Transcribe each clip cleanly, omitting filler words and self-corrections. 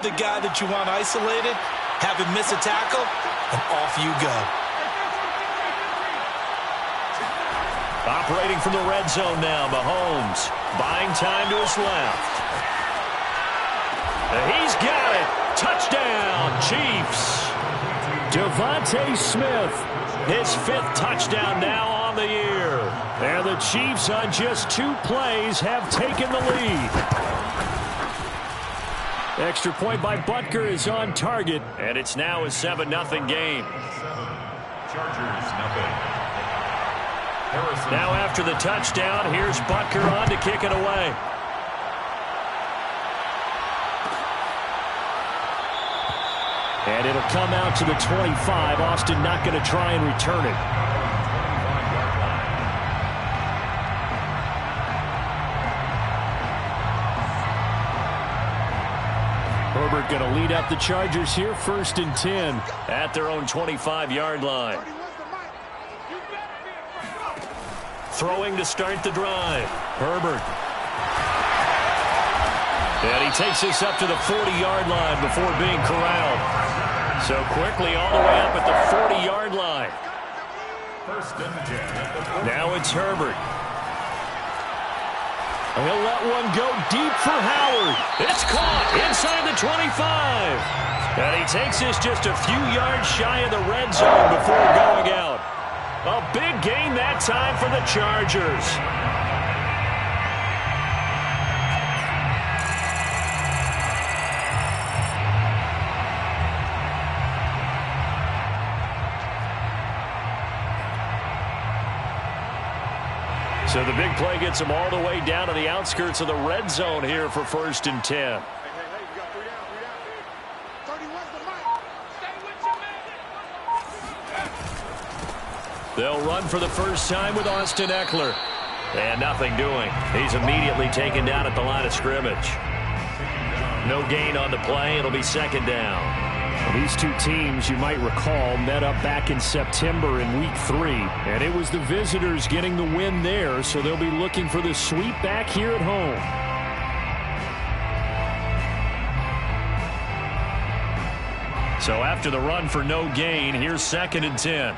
The guy that you want isolated, have him miss a tackle, and off you go. Operating from the red zone now, Mahomes buying time to his left. He's got it. Touchdown, Chiefs. Devontae Smith, his 5th touchdown now on the year. And the Chiefs on just 2 plays have taken the lead. Extra point by Butker is on target, and it's now a 7-0 game. Chargers, nothing. Now after the touchdown, here's Butker on to kick it away. And it'll come out to the 25. Austin not going to try and return it. Herbert going to lead up the Chargers here, 1st and 10 at their own 25-yard line. Throwing to start the drive. Herbert. And he takes this up to the 40-yard line before being corralled. So quickly all the way up at the 40-yard line. 1st and 10. Now it's Herbert. He'll let one go deep for Howard. It's caught inside the 25. And he takes this just a few yards shy of the red zone before going out. A big gain that time for the Chargers. So the big play gets him all the way down to the outskirts of the red zone here for 1st and 10. They'll run for the first time with Austin Eckler. And nothing doing. He's immediately taken down at the line of scrimmage. No gain on the play. It'll be 2nd down. These two teams, you might recall, met up back in September in Week 3. And it was the visitors getting the win there, so they'll be looking for the sweep back here at home. So after the run for no gain, here's 2nd and 10.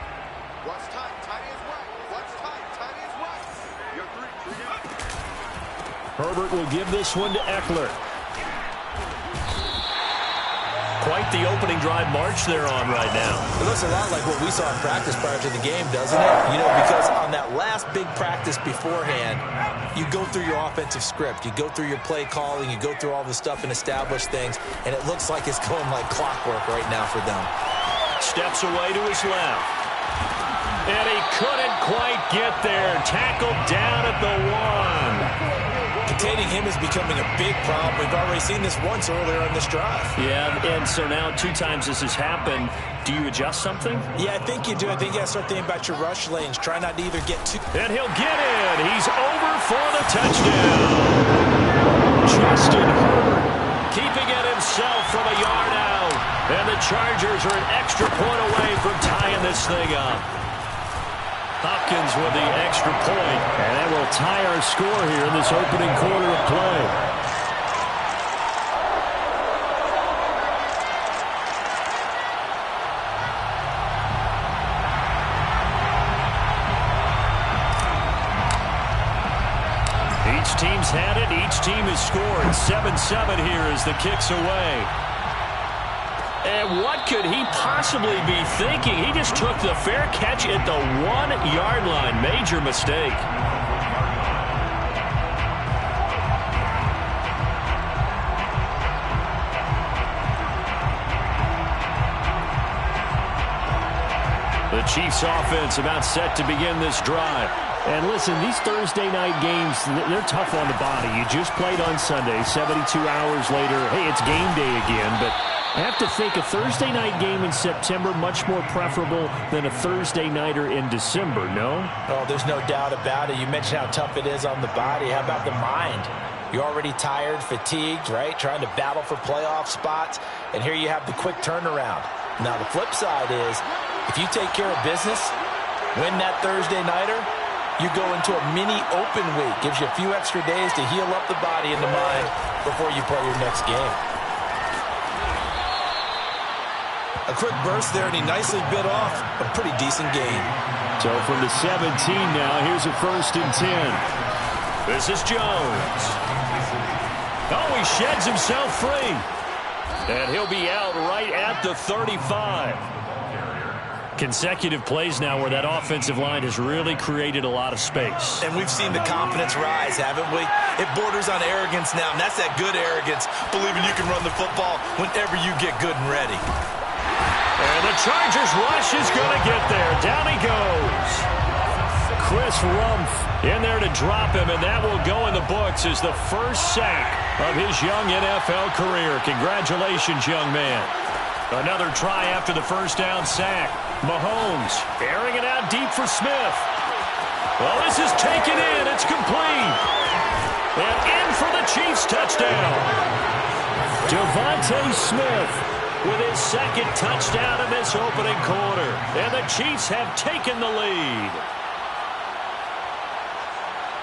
Herbert will give this one to Eckler. Quite the opening drive march they're on right now. It looks a lot like what we saw in practice prior to the game, doesn't it? You know, because on that last big practice beforehand, you go through your offensive script. You go through your play calling. You go through all the stuff and establish things. And it looks like it's going like clockwork right now for them. Steps away to his left. And he couldn't quite get there. Tackled down at the 1. Containing him is becoming a big problem. We've already seen this once earlier on this drive. Yeah, and so now 2 times this has happened. Do you adjust something? Yeah, I think you do. I think you got to start thinking about your rush lanes. Try not to either get too... And he'll get in. He's over for the touchdown. Justin Herbert keeping it himself from a yard out. And the Chargers are an extra point away from tying this thing up. Hopkins with the extra point. And that will tie our score here in this opening quarter of play. Each team's had it. Each team has scored. 7-7 here as the kick's away. And what could he possibly be thinking? He just took the fair catch at the 1-yard line. Major mistake. The Chiefs offense about set to begin this drive. And listen, these Thursday night games, they're tough on the body. You just played on Sunday, 72 hours later. Hey, it's game day again, but I have to think a Thursday night game in September much more preferable than a Thursday nighter in December, no? Oh, there's no doubt about it. You mentioned how tough it is on the body. How about the mind? You're already tired, fatigued, right? Trying to battle for playoff spots. And here you have the quick turnaround. Now, the flip side is, if you take care of business, win that Thursday nighter, you go into a mini open week. Gives you a few extra days to heal up the body and the mind before you play your next game. A quick burst there, and he nicely bit off a pretty decent gain. So from the 17 now, here's a 1st and 10. This is Jones. Oh, he sheds himself free. And he'll be out right at the 35. Consecutive plays now where that offensive line has really created a lot of space. And we've seen the confidence rise, haven't we? It borders on arrogance now, and that's that good arrogance, believing you can run the football whenever you get good and ready. And the Chargers rush is going to get there. Down he goes. Chris Rumph in there to drop him, and that will go in the books as the first sack of his young NFL career. Congratulations, young man. Another try after the first down sack. Mahomes airing it out deep for Smith. Well, this is taken in. It's complete. And in for the Chiefs touchdown. Devontae Smith with his second touchdown in this opening quarter. And the Chiefs have taken the lead.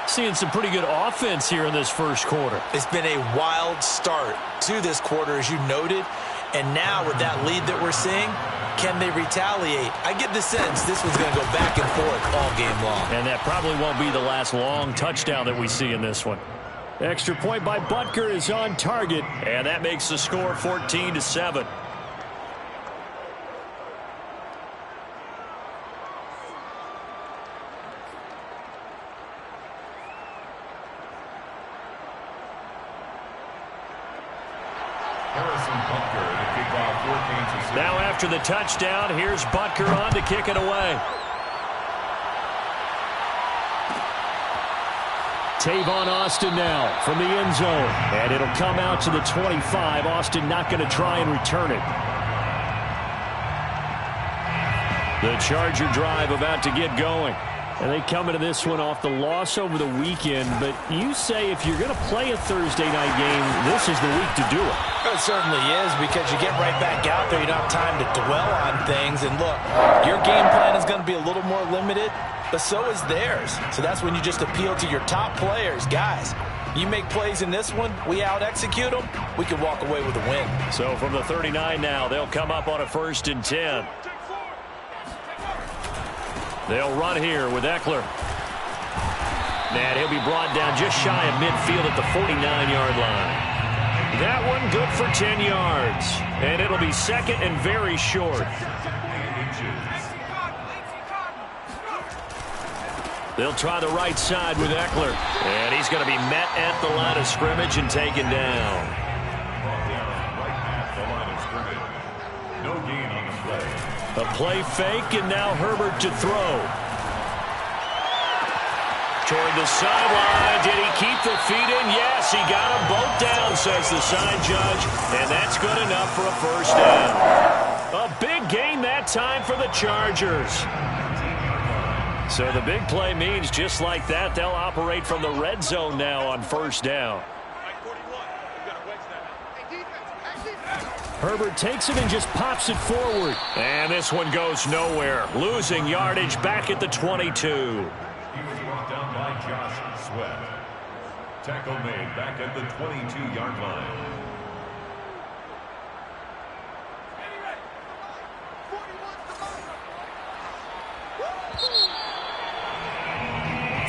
Seeing some pretty good offense here in this first quarter. It's been a wild start to this quarter, as you noted. And now with that lead that we're seeing, can they retaliate? I get the sense this one's going to go back and forth all game long. And that probably won't be the last long touchdown that we see in this one. Extra point by Butker is on target. And that makes the score 14-7. Now after the touchdown, here's Butker on to kick it away. Tavon Austin now from the end zone. And it'll come out to the 25. Austin not going to try and return it. The Charger drive about to get going. And they come into this one off the loss over the weekend. But you say if you're going to play a Thursday night game, this is the week to do it. It certainly is, because you get right back out there. You don't have time to dwell on things. And look, your game plan is going to be a little more limited, but so is theirs. So that's when you just appeal to your top players. Guys, you make plays in this one, we out-execute them, we can walk away with a win. So from the 39 now, they'll come up on a 1st and 10. They'll run here with Eckler. And he'll be brought down just shy of midfield at the 49-yard line. That one good for 10 yards. And it'll be second and very short. They'll try the right side with Eckler. And he's going to be met at the line of scrimmage and taken down. No gain on the play. A play fake, and now Herbert to throw. Toward the sideline. Did he keep the feet in? Yes, he got them both down, says the side judge. And that's good enough for a first down. A big gain that time for the Chargers. So the big play means just like that, they'll operate from the red zone now on first down. Herbert takes it and just pops it forward. And this one goes nowhere. Losing yardage back at the 22. He was brought down by Josh Sweat. Tackle made back at the 22-yard line.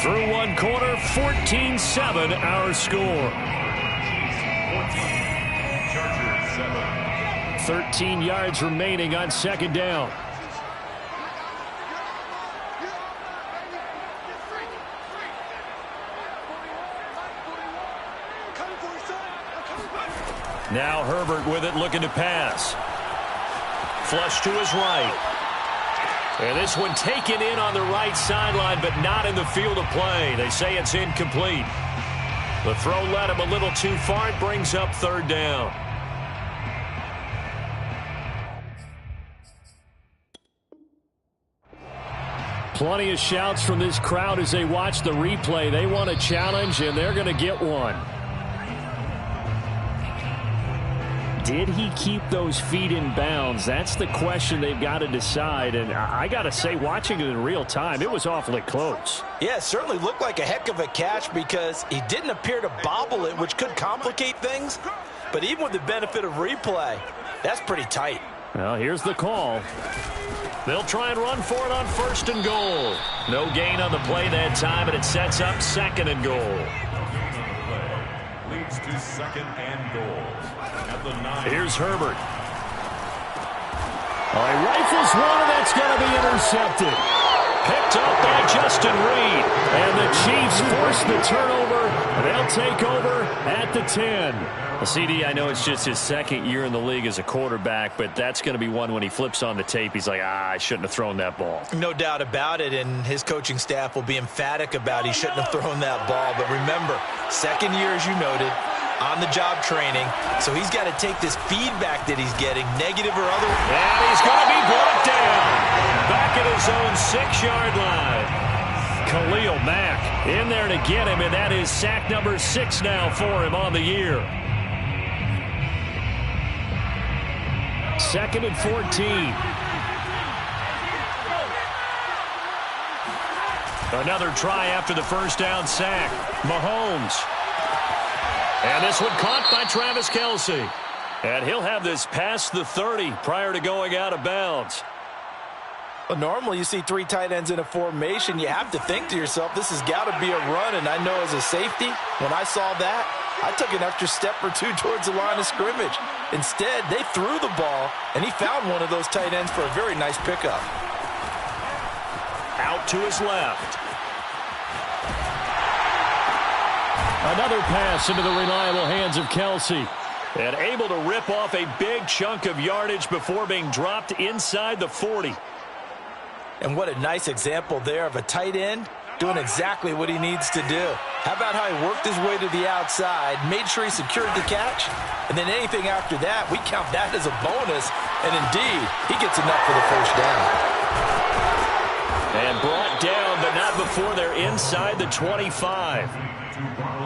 Through one quarter, 14-7 our score. 14, Chargers 7. 13 yards remaining on second down. Now Herbert with it, looking to pass. Flush to his right. And this one taken in on the right sideline, but not in the field of play. They say it's incomplete. The throw led him a little too far. It brings up third down. Plenty of shouts from this crowd as they watch the replay. They want a challenge, and they're going to get one. Did he keep those feet in bounds? That's the question they've got to decide. And I got to say, watching it in real time, it was awfully close. Yeah, it certainly looked like a heck of a catch because he didn't appear to bobble it, which could complicate things. But even with the benefit of replay, that's pretty tight. Well, here's the call. They'll try and run for it on 1st and goal. No gain on the play that time, and it sets up 2nd and goal. Leads to 2nd and goal. At the 9. Here's Herbert. Oh, he rifles one, and that's going to be intercepted. Picked up by Justin Reed. And the Chiefs force the turnover. They'll take over at the 10. Well, CD, I know it's just his 2nd year in the league as a quarterback, but that's going to be one when he flips on the tape. He's like, I shouldn't have thrown that ball. No doubt about it, and his coaching staff will be emphatic about he shouldn't have thrown that ball. But remember, 2nd year, as you noted, on-the-job training, so he's got to take this feedback that he's getting, negative or other. And he's going to be brought down back at his own 6-yard line. Khalil Mack in there to get him, and that is sack number 6 now for him on the year. 2nd and 14. Another try after the 1st down sack. Mahomes. And this one caught by Travis Kelce. And he'll have this past the 30 prior to going out of bounds. Well, normally you see 3 tight ends in a formation. You have to think to yourself, this has got to be a run. And I know as a safety, when I saw that, I took an extra step or 2 towards the line of scrimmage. Instead, they threw the ball, and he found one of those tight ends for a very nice pickup. Out to his left. Another pass into the reliable hands of Kelce. And able to rip off a big chunk of yardage before being dropped inside the 40. And what a nice example there of a tight end doing exactly what he needs to do. How about how he worked his way to the outside, made sure he secured the catch, and then anything after that, we count that as a bonus. And indeed, he gets enough for the 1st down. And brought down, but not before they're inside the 25.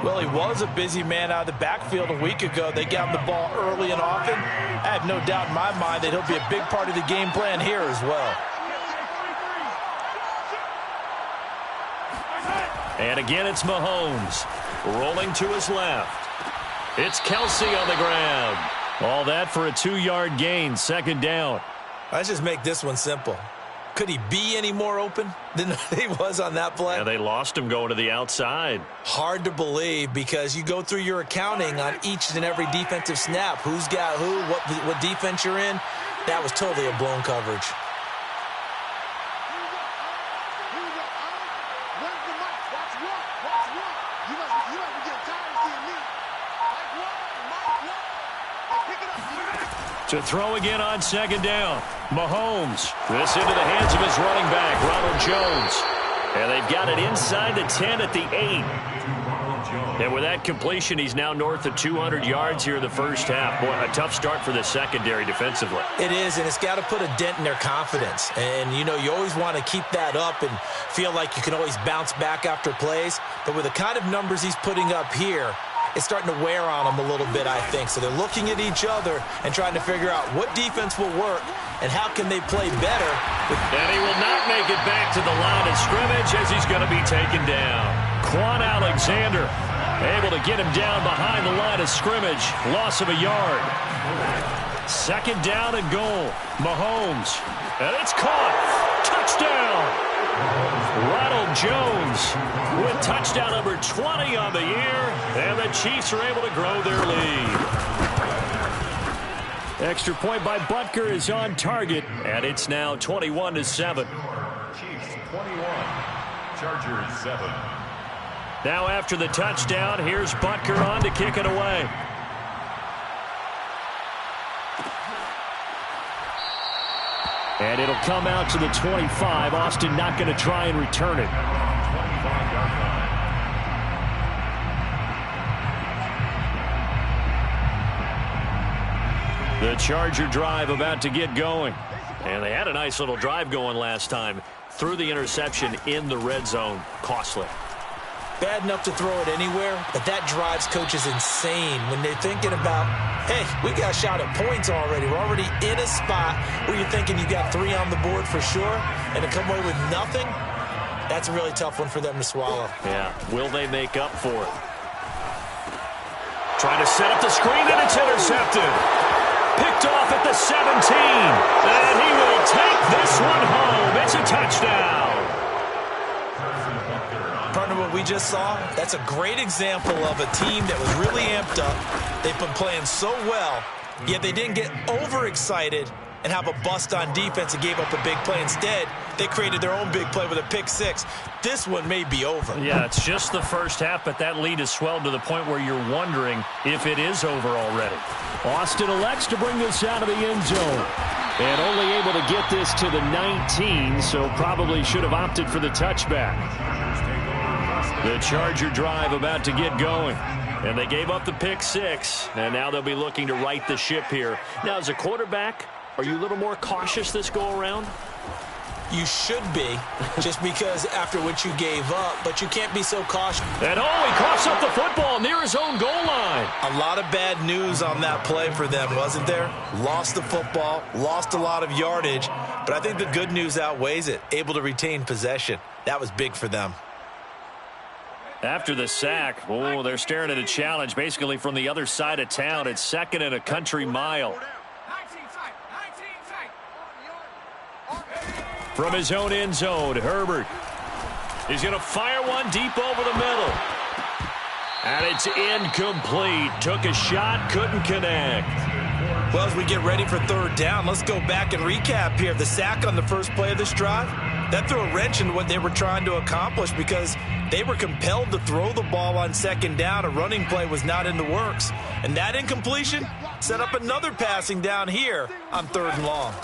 Well, he was a busy man out of the backfield a week ago. They got him the ball early and often. I have no doubt in my mind that he'll be a big part of the game plan here as well. And again, it's Mahomes rolling to his left. It's Kelce on the ground. All that for a 2-yard gain, 2nd down. Let's just make this one simple. Could he be any more open than he was on that play? Yeah, they lost him going to the outside. Hard to believe because you go through your accounting on each and every defensive snap. Who's got who, what defense you're in. That was totally a blown coverage. To throw again on 2nd down. Mahomes. This into the hands of his running back, Ronald Jones. And they've got it inside the 10 at the 8. And with that completion, he's now north of 200 yards here in the 1st half. Boy, a tough start for the secondary defensively. It is, and it's got to put a dent in their confidence. And, you know, you always want to keep that up and feel like you can always bounce back after plays. But with the kind of numbers he's putting up here, it's starting to wear on them a little bit, I think. So they're looking at each other and trying to figure out what defense will work and how can they play better. And he will not make it back to the line of scrimmage as he's going to be taken down. Quan Alexander able to get him down behind the line of scrimmage. Loss of a yard. 2nd down and goal. Mahomes. And it's caught. Touchdown. Ronald Jones with touchdown number 20 on the year, and the Chiefs are able to grow their lead. Extra point by Butker is on target, and it's now 21-7. Chiefs 21, Chargers 7. Now after the touchdown, here's Butker on to kick it away. And it'll come out to the 25. Austin not going to try and return it. The Charger drive about to get going. And they had a nice little drive going last time. Threw the interception in the red zone. Costly. Bad enough to throw it anywhere, but that drives coaches insane when they're thinking about, hey, we got a shot at points already. We're already in a spot where you're thinking you got 3 on the board for sure, and to come away with nothing, that's a really tough one for them to swallow. Yeah, will they make up for it? Trying to set up the screen, and it's intercepted. Picked off at the 7. And he will take this one home. It's a touchdown. Partner, what we just saw, that's a great example of a team that was really amped up. They've been playing so well, yet they didn't get overexcited and have a bust on defense and gave up a big play. Instead, they created their own big play with a pick six. This one may be over. Yeah, it's just the first half, but that lead has swelled to the point where you're wondering if it is over already. Austin elects to bring this out of the end zone. And only able to get this to the 19, so probably should have opted for the touchback. The Charger drive about to get going. And they gave up the pick six, and now they'll be looking to right the ship here. Now, as a quarterback, are you a little more cautious this go-around? You should be, just because after what you gave up, but you can't be so cautious. And he coughs up the football near his own goal line. A lot of bad news on that play for them, wasn't there? Lost the football, lost a lot of yardage, but I think the good news outweighs it. Able to retain possession. That was big for them. After the sack, they're staring at a challenge basically from the other side of town. It's second and a country mile. From his own end zone, Herbert. He's going to fire one deep over the middle. And it's incomplete. Took a shot, couldn't connect. Well, as we get ready for third down, let's go back and recap here. The sack on the first play of this drive, that threw a wrench in what they were trying to accomplish because they were compelled to throw the ball on second down. A running play was not in the works. And that incompletion set up another passing down here on third and long.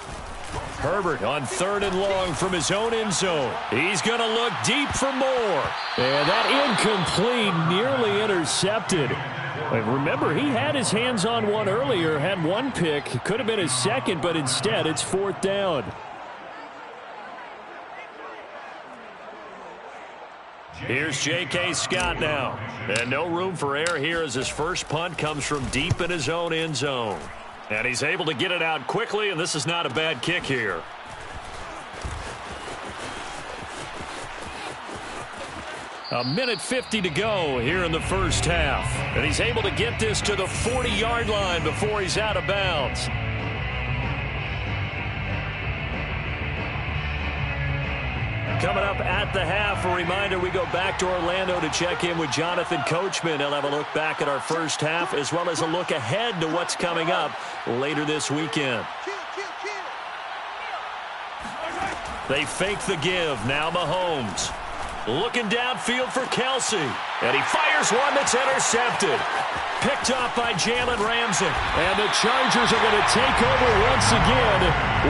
Herbert on third and long from his own end zone. He's going to look deep for more. And that incomplete, nearly intercepted. Remember, he had his hands on one earlier, had one pick. Could have been his second, but instead it's fourth down. Here's J.K. Scott now. And no room for error here as his first punt comes from deep in his own end zone. And he's able to get it out quickly, and this is not a bad kick here. A minute 50 to go here in the first half. And he's able to get this to the 40-yard line before he's out of bounds. Coming up at the half, a reminder, we go back to Orlando to check in with Jonathan Coachman. He'll have a look back at our first half as well as a look ahead to what's coming up later this weekend. They fake the give. Now Mahomes. Looking downfield for Kelsey. And he fires one that's intercepted. Picked off by Jalen Ramsey. And the Chargers are going to take over once again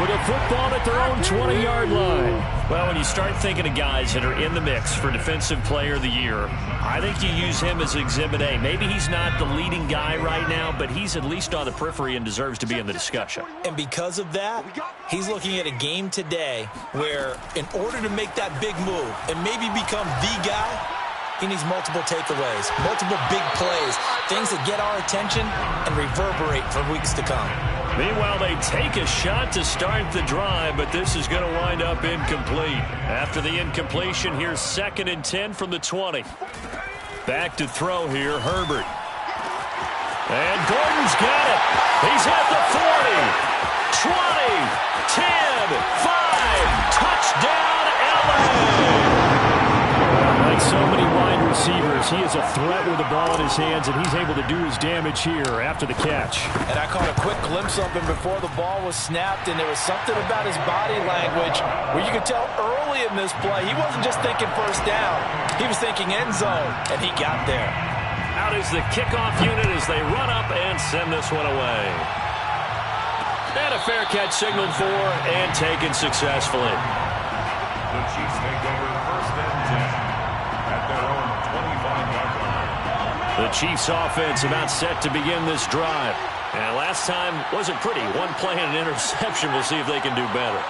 with a football at their own 20-yard line. Well, when you start thinking of guys that are in the mix for Defensive Player of the Year, I think you use him as Exhibit A. Maybe he's not the leading guy right now, but he's at least on the periphery and deserves to be in the discussion. And because of that, he's looking at a game today where in order to make that big move and maybe become the guy, he needs multiple takeaways, multiple big plays, things that get our attention and reverberate for weeks to come. Meanwhile, they take a shot to start the drive, but this is going to wind up incomplete. After the incompletion, here's 2nd and 10 from the 20. Back to throw here, Herbert. And Gordon's got it. He's at the 40, 20, 10, 5. Touchdown, LA! Like so many wide receivers, he is a threat with the ball in his hands, and he's able to do his damage here after the catch. And I caught a quick glimpse of him before the ball was snapped, and there was something about his body language where you could tell early in this play he wasn't just thinking first down. He was thinking end zone, and he got there. Out is the kickoff unit as they run up and send this one away. And a fair catch signaled for and taken successfully. The Chiefs take over 1st and 10 at their own 25-yard line. The Chiefs offense about set to begin this drive. And last time wasn't pretty. One play and an interception. We'll see if they can do better.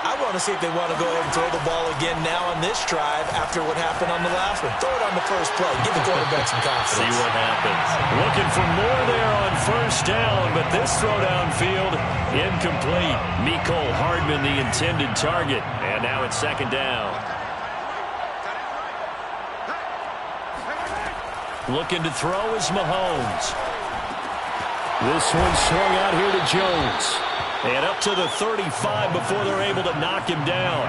I want to see if they want to go ahead and throw the ball again now on this drive after what happened on the last one. Throw it on the first play. Give the quarterback some confidence. See what happens. Looking for more there on first down, but this throw downfield incomplete. Mecole Hardman the intended target. And now it's 2nd down. Looking to throw is Mahomes. This one swung out here to Jones. And up to the 35 before they're able to knock him down.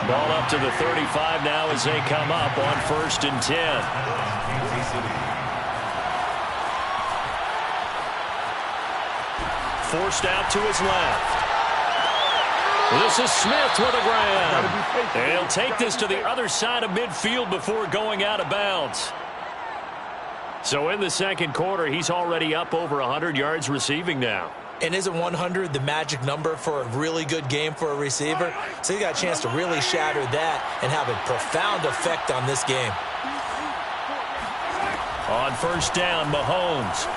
Ball up to the 35 now as they come up on 1st and 10. Forced out to his left. This is Smith with a grab. And he'll take this to the other side of midfield before going out of bounds. So in the second quarter, he's already up over 100 yards receiving now. And isn't 100 the magic number for a really good game for a receiver? So he got a chance to really shatter that and have a profound effect on this game. On 1st down, Mahomes.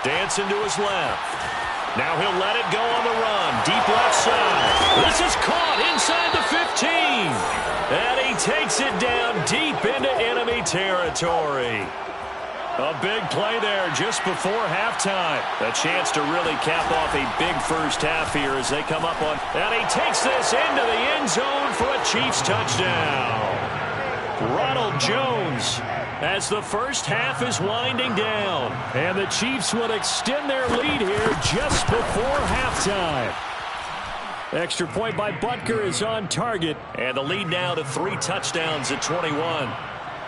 Dancing to his left. Now he'll let it go on the run. Deep left side. This is caught inside the 15. And he takes it down deep into enemy territory. A big play there just before halftime. A chance to really cap off a big first half here as they come up on. And he takes this into the end zone for a Chiefs touchdown. Ronald Jones as the first half is winding down. And the Chiefs will extend their lead here just before halftime. Extra point by Butker is on target. And the lead now to 3 touchdowns at 21.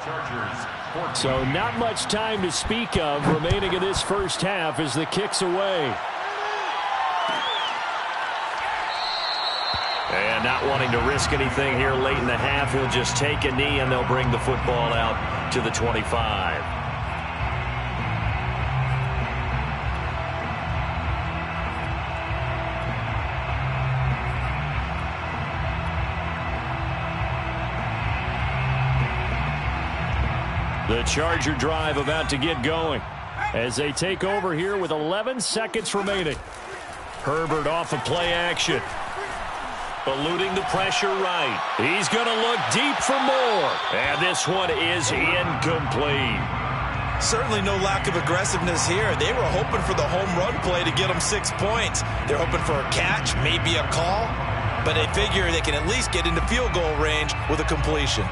Chargers. So not much time to speak of remaining in this first half as the kick's away. And not wanting to risk anything here late in the half, he'll just take a knee and they'll bring the football out to the 25. The Charger drive about to get going as they take over here with 11 seconds remaining. Herbert off of play action. Eluding the pressure right. He's going to look deep for more. And this one is incomplete. Certainly no lack of aggressiveness here. They were hoping for the home run play to get them 6 points. They're hoping for a catch, maybe a call. But they figure they can at least get into field goal range with a completion.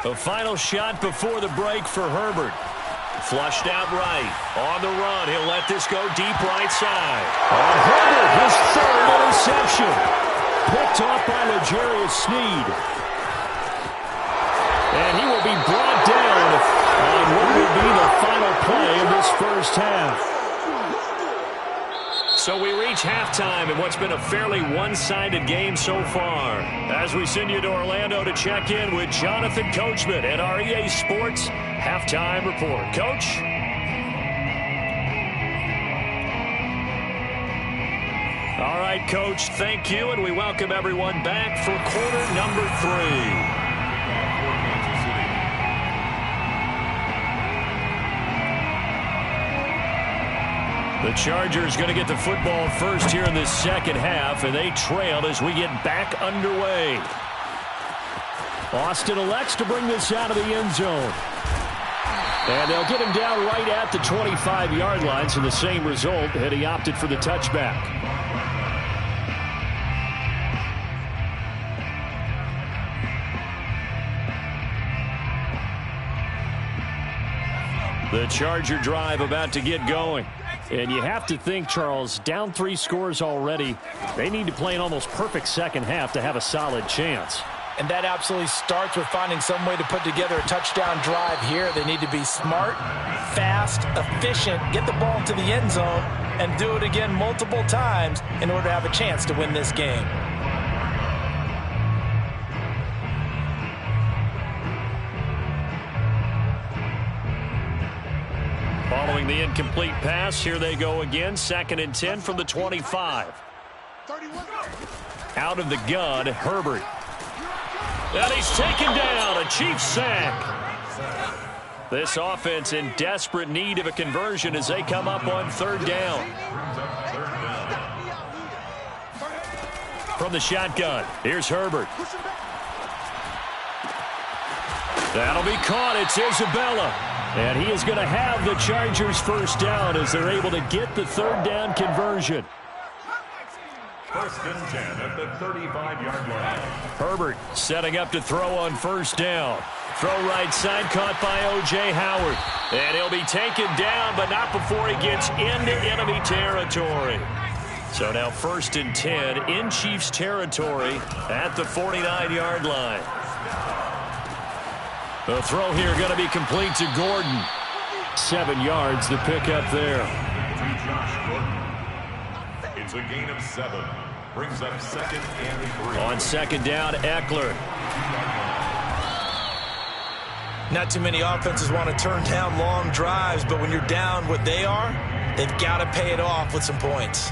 A final shot before the break for Herbert. Flushed out right. On the run, he'll let this go deep right side. Herbert, his 3rd interception. Picked off by L'Jarius Sneed. And he will be brought down on what will be the final play of this first half. So we reach halftime in what's been a fairly one-sided game so far. As we send you to Orlando to check in with Jonathan Coachman at our EA Sports Halftime Report. Coach? All right, Coach, thank you, and we welcome everyone back for quarter number 3. The Chargers going to get the football first here in this second half, and they trail as we get back underway. Austin elects to bring this out of the end zone. And they'll get him down right at the 25-yard line, so the same result, and he opted for the touchback. The Charger drive about to get going. And you have to think, Charles, down 3 scores already. They need to play an almost perfect second half to have a solid chance. And that absolutely starts with finding some way to put together a touchdown drive here. They need to be smart, fast, efficient, get the ball to the end zone, and do it again multiple times in order to have a chance to win this game. Following the incomplete pass, here they go again. 2nd and 10 from the 25. Out of the gun, Herbert. And he's taken down. A Chiefs sack. This offense in desperate need of a conversion as they come up on 3rd down. From the shotgun, here's Herbert. That'll be caught. It's Isabella. And he is going to have the Chargers first down as they're able to get the 3rd down conversion. First and 10 at the 35-yard line. Herbert setting up to throw on first down. Throw right side, caught by O.J. Howard. And he'll be taken down, but not before he gets into enemy territory. So now first and 10 in Chiefs territory at the 49-yard line. The throw here going to be complete to Gordon. 7 yards, the pickup there. To Josh Gordon. It's a gain of 7. Brings up second and 3. On second down, Eckler. Not too many offenses want to turn down long drives, but when you're down what they are, they've got to pay it off with some points.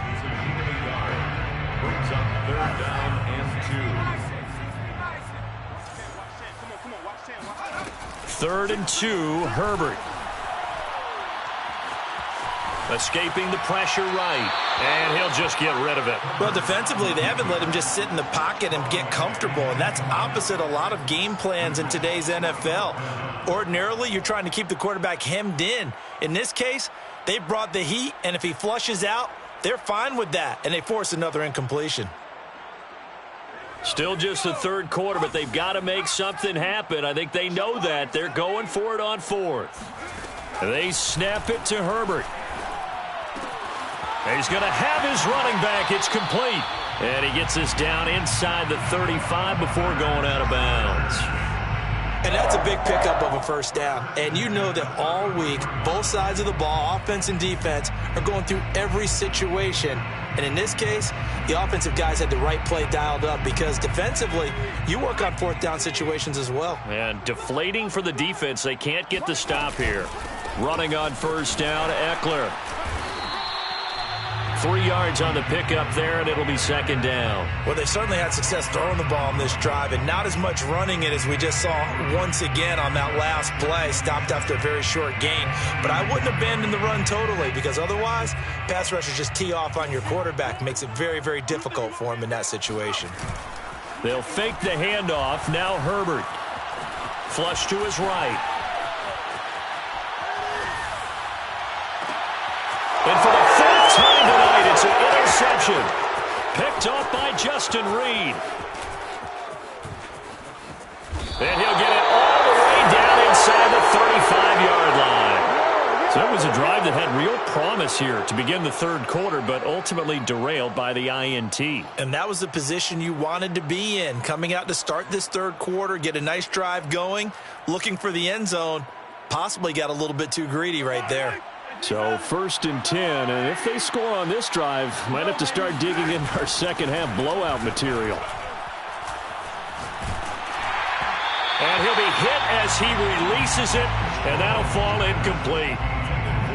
Brings up third down and 2. 3rd and 2, Herbert. Escaping the pressure right, and he'll just get rid of it. Well, defensively, they haven't let him just sit in the pocket and get comfortable, and that's opposite a lot of game plans in today's NFL. Ordinarily, you're trying to keep the quarterback hemmed in. In this case, they brought the heat, and if he flushes out, they're fine with that, and they force another incompletion. Still just the 3rd quarter, but they've got to make something happen. I think they know that. They're going for it on 4th. They snap it to Herbert. He's going to have his running back. It's complete. And he gets this down inside the 35 before going out of bounds. And that's a big pickup of a first down. And you know that all week, both sides of the ball, offense and defense, are going through every situation. And in this case, the offensive guys had the right play dialed up because defensively, you work on 4th down situations as well. And deflating for the defense. They can't get the stop here. Running on first down, Eckler. 3 yards on the pickup there, and it'll be second down. Well, they certainly had success throwing the ball in this drive, and not as much running it as we just saw once again on that last play. Stopped after a very short gain. But I wouldn't abandon the run totally, because otherwise, pass rushers just tee off on your quarterback. Makes it very, very difficult for him in that situation. They'll fake the handoff. Now Herbert. Flush to his right. And for the 4th time tonight, it's an interception. Picked off by Justin Reed. And he'll get it all the way down inside the 35-yard line. So that was a drive that had real promise here to begin the 3rd quarter, but ultimately derailed by the INT. And that was the position you wanted to be in, coming out to start this 3rd quarter, get a nice drive going, looking for the end zone. Possibly got a little bit too greedy right there. So 1st and 10, and if they score on this drive, might have to start digging in our second half blowout material. And he'll be hit as he releases it, and that'll fall incomplete.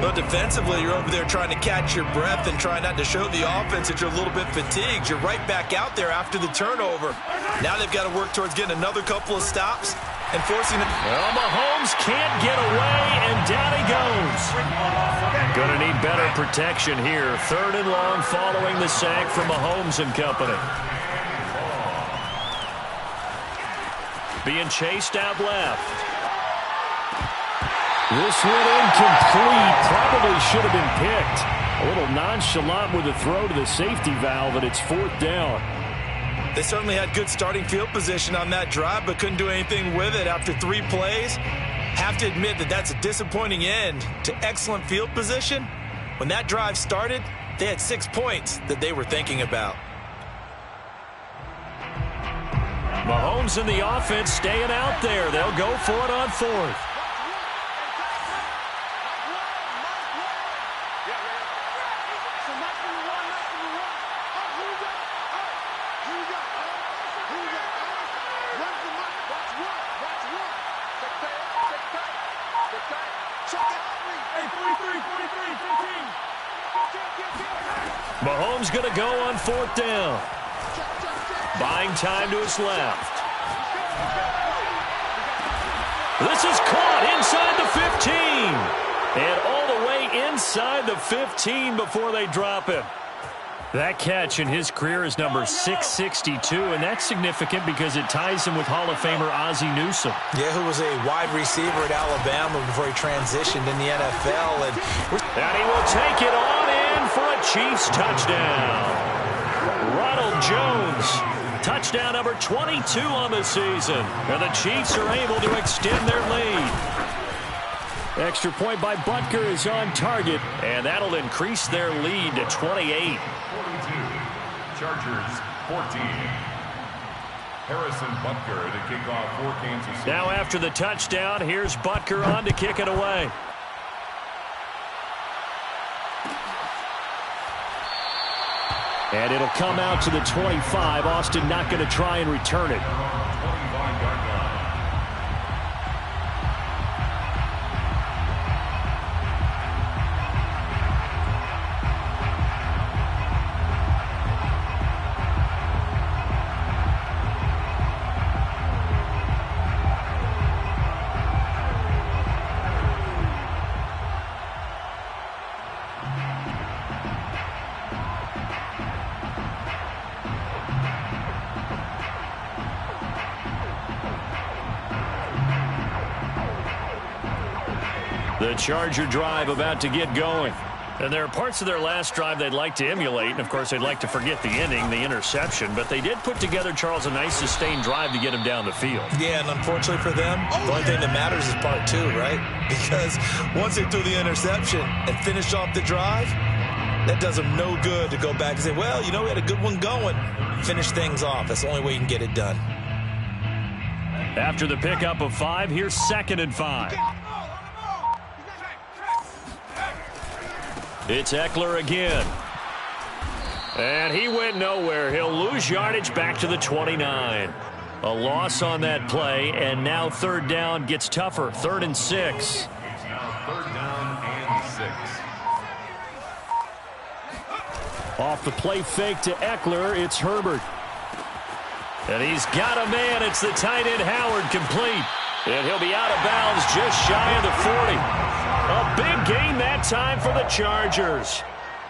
Well, defensively, you're over there trying to catch your breath and try not to show the offense that you're a little bit fatigued. You're right back out there after the turnover. Now they've got to work towards getting another couple of stops and forcing it. Well, Mahomes can't get away, and down he goes. Going to need better protection here. 3rd and long following the sack from Mahomes and company. Being chased out left. This one incomplete. Probably should have been picked. A little nonchalant with a throw to the safety valve, and it's 4th down. They certainly had good starting field position on that drive, but couldn't do anything with it after 3 plays. Have to admit that that's a disappointing end to excellent field position. When that drive started, they had 6 points that they were thinking about. Mahomes and the offense staying out there. They'll go for it on 4th. Mahomes going to go on 4th down. Buying time to his left. This is caught inside the 15. And all the way inside the 15 before they drop him. That catch in his career is number 662, and that's significant because it ties him with Hall of Famer Ozzie Newsome. Yeah, who was a wide receiver at Alabama before he transitioned in the NFL. And he will take it on in for a Chiefs touchdown. Ronald Jones. Touchdown number 22 on the season. And the Chiefs are able to extend their lead. Extra point by Butker is on target, and that'll increase their lead to 28. 42. Chargers 14. Harrison Butker to kick off for Kansas City. Now after the touchdown, here's Butker on to kick it away. And it'll come out to the 25. Austin not going to try and return it. 25-yard line. The Charger drive about to get going. And there are parts of their last drive they'd like to emulate. And, of course, they'd like to forget the ending, the interception. But they did put together, Charles, a nice sustained drive to get him down the field. Yeah, and unfortunately for them, the only thing that matters is part two, right? Because once they threw the interception and finished off the drive, that does them no good to go back and say, well, you know, we had a good one going. Finish things off. That's the only way you can get it done. After the pickup of 5, here's 2nd and 5. It's Eckler again. And he went nowhere. He'll lose yardage back to the 29. A loss on that play, and now 3rd down gets tougher. 3rd and 6. It's now 3rd down and 6. Off the play fake to Eckler, it's Herbert. And he's got a man. It's the tight end Howard, complete. And he'll be out of bounds just shy of the 40. A big gain that time for the Chargers.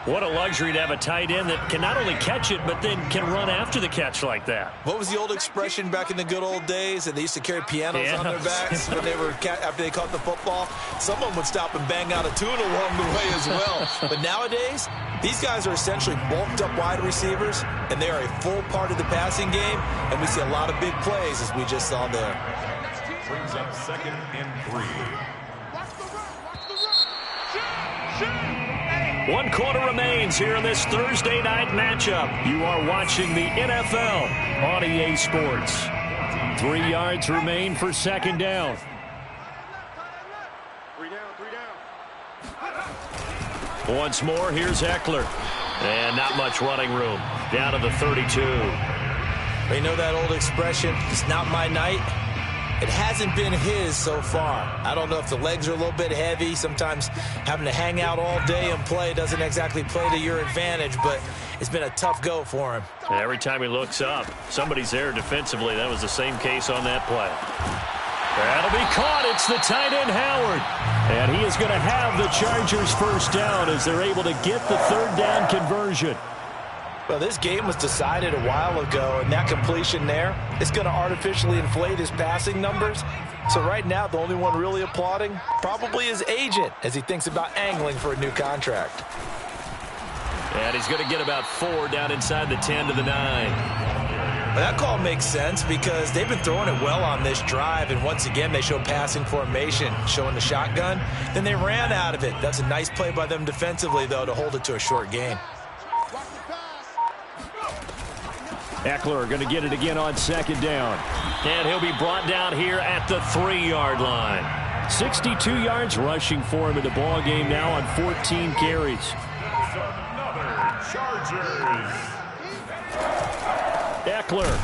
What a luxury to have a tight end that can not only catch it, but then can run after the catch like that. What was the old expression back in the good old days? And they used to carry pianos on their backs when they were after they caught the football. Someone would stop and bang out a tune along the way as well. But nowadays, these guys are essentially bulked up wide receivers, and they are a full part of the passing game. And we see a lot of big plays, as we just saw there. Brings up 2nd and 3. 1 quarter remains here in this Thursday night matchup. You are watching the NFL on EA Sports. 3 yards remain for 2nd down. 3 down. Once more, here's Eckler. And not much running room. Down to the 32. They know that old expression, it's not my night. It hasn't been his so far. I don't know if the legs are a little bit heavy. Sometimes having to hang out all day and play doesn't exactly play to your advantage, but it's been a tough go for him. And every time he looks up, somebody's there defensively. That was the same case on that play. That'll be caught. It's the tight end Howard. And he is going to have the Chargers 1st down as they're able to get the 3rd down conversion. Well, this game was decided a while ago, and that completion there is going to artificially inflate his passing numbers. So right now, the only one really applauding probably his agent as he thinks about angling for a new contract. And he's going to get about 4 down inside the 10 to the 9. Well, that call makes sense because they've been throwing it well on this drive, and once again, they show passing formation, showing the shotgun. Then they ran out of it. That's a nice play by them defensively, though, to hold it to a short gain. Eckler going to get it again on 2nd down. And he'll be brought down here at the 3-yard line. 62 yards rushing for him in the ball game now on 14 carries. Another Chargers. Eckler.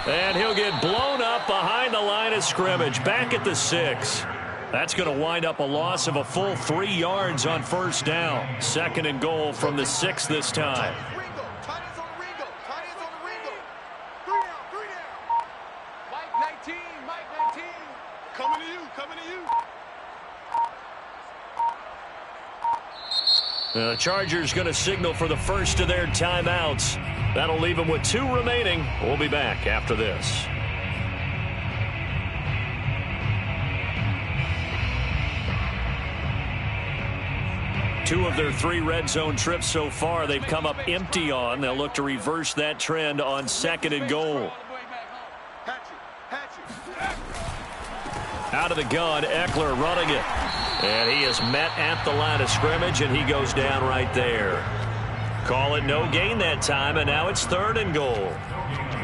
And he'll get blown up behind the line of scrimmage. Back at the 6. That's going to wind up a loss of a full 3 yards on 1st down. 2nd and goal from the 6 this time. The Chargers going to signal for the first of their timeouts. That'll leave them with 2 remaining. We'll be back after this. 2 of their 3 red zone trips so far they've come up empty on. They'll look to reverse that trend on 2nd and goal. Out of the gun, Eckler running it. And he is met at the line of scrimmage, and he goes down right there. Call it no gain that time, and now it's 3rd and goal.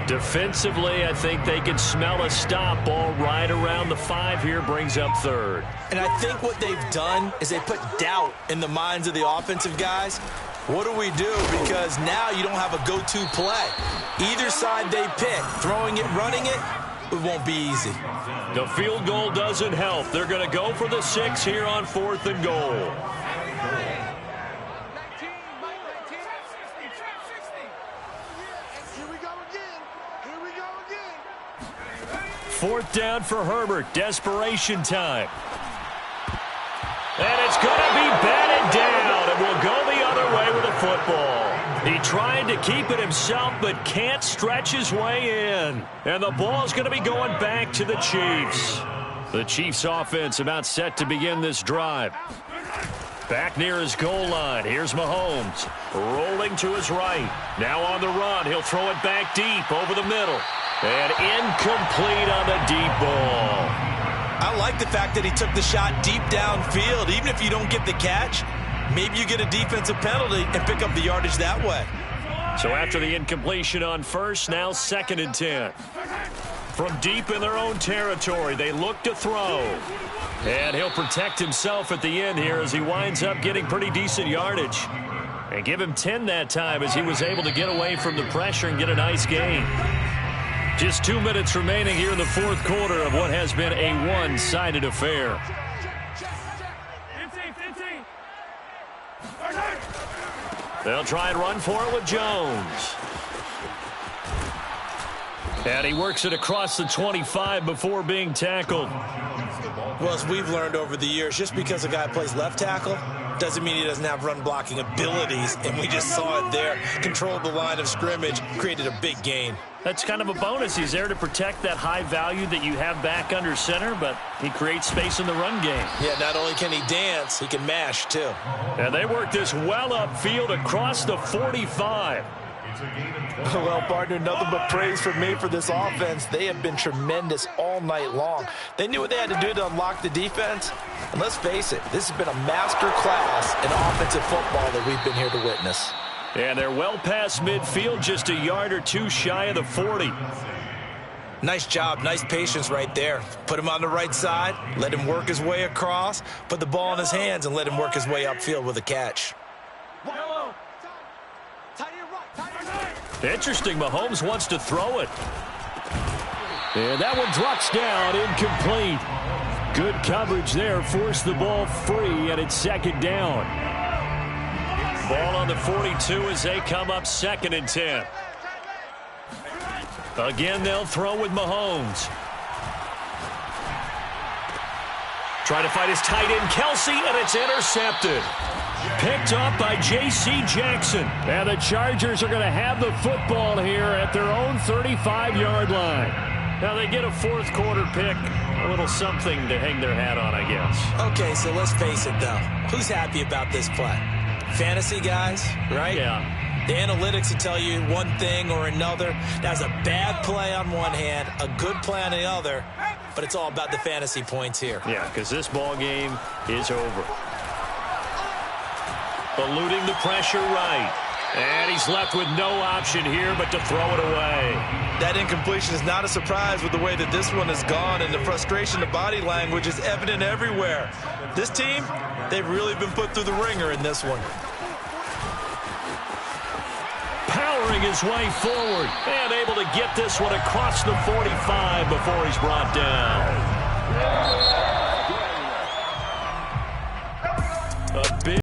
Defensively, I think they can smell a stop. Ball right around the 5 here, brings up 3rd. And I think what they've done is they put doubt in the minds of the offensive guys. What do we do? Because now you don't have a go-to play. Either side they pick, throwing it, running it, it won't be easy. The field goal doesn't help. They're going to go for the 6 here on 4th and goal. Fourth down for Herbert. Desperation time. And it's going to be batted down. It will go the other way with the football. He tried to keep it himself, but can't stretch his way in. And the ball is going to be going back to the Chiefs. The Chiefs offense about set to begin this drive. Back near his goal line. Here's Mahomes. Rolling to his right. Now on the run. He'll throw it back deep over the middle. And incomplete on the deep ball. I like the fact that he took the shot deep downfield. Even if you don't get the catch, maybe you get a defensive penalty and pick up the yardage that way. So after the incompletion on 1st, now 2nd and 10. From deep in their own territory, they look to throw. And he'll protect himself at the end here as he winds up getting pretty decent yardage. And give him 10 that time as he was able to get away from the pressure and get a nice gain. Just 2 minutes remaining here in the 4th quarter of what has been a one-sided affair. They'll try and run for it with Jones. And he works it across the 25 before being tackled. Well, as we've learned over the years, just because a guy plays left tackle doesn't mean he doesn't have run-blocking abilities, and we just saw it there. Controlled the line of scrimmage, created a big gain. That's kind of a bonus. He's there to protect that high value that you have back under center, but he creates space in the run game. Yeah, not only can he dance, he can mash, too. And they work this well upfield across the 45. Well, partner, nothing but praise from me for this offense. They have been tremendous all night long. They knew what they had to do to unlock the defense. And let's face it, this has been a master class in offensive football that we've been here to witness. And they're well past midfield, just a yard or two shy of the 40. Nice job, nice patience right there. Put him on the right side, let him work his way across, put the ball in his hands, and let him work his way upfield with a catch. Interesting, Mahomes wants to throw it. And that one drops down, incomplete. Good coverage there, forced the ball free, and it's 2nd down. Ball on the 42 as they come up 2nd and 10. Again, they'll throw with Mahomes. Trying to find his tight end, Kelsey, and it's intercepted. Picked up by J.C. Jackson. And the Chargers are going to have the football here at their own 35-yard line. Now they get a 4th quarter pick. A little something to hang their hat on, I guess. Okay, so let's face it, though. Who's happy about this play? Fantasy guys, right? Yeah. The analytics will tell you one thing or another. That's a bad play on one hand, a good play on the other, but it's all about the fantasy points here. Yeah, because this ball game is over. Eluding the pressure right. And he's left with no option here but to throw it away. That incompletion is not a surprise with the way that this one has gone, and the frustration, the body language is evident everywhere. This team, they've really been put through the ringer in this one. Powering his way forward and able to get this one across the 45 before he's brought down. A big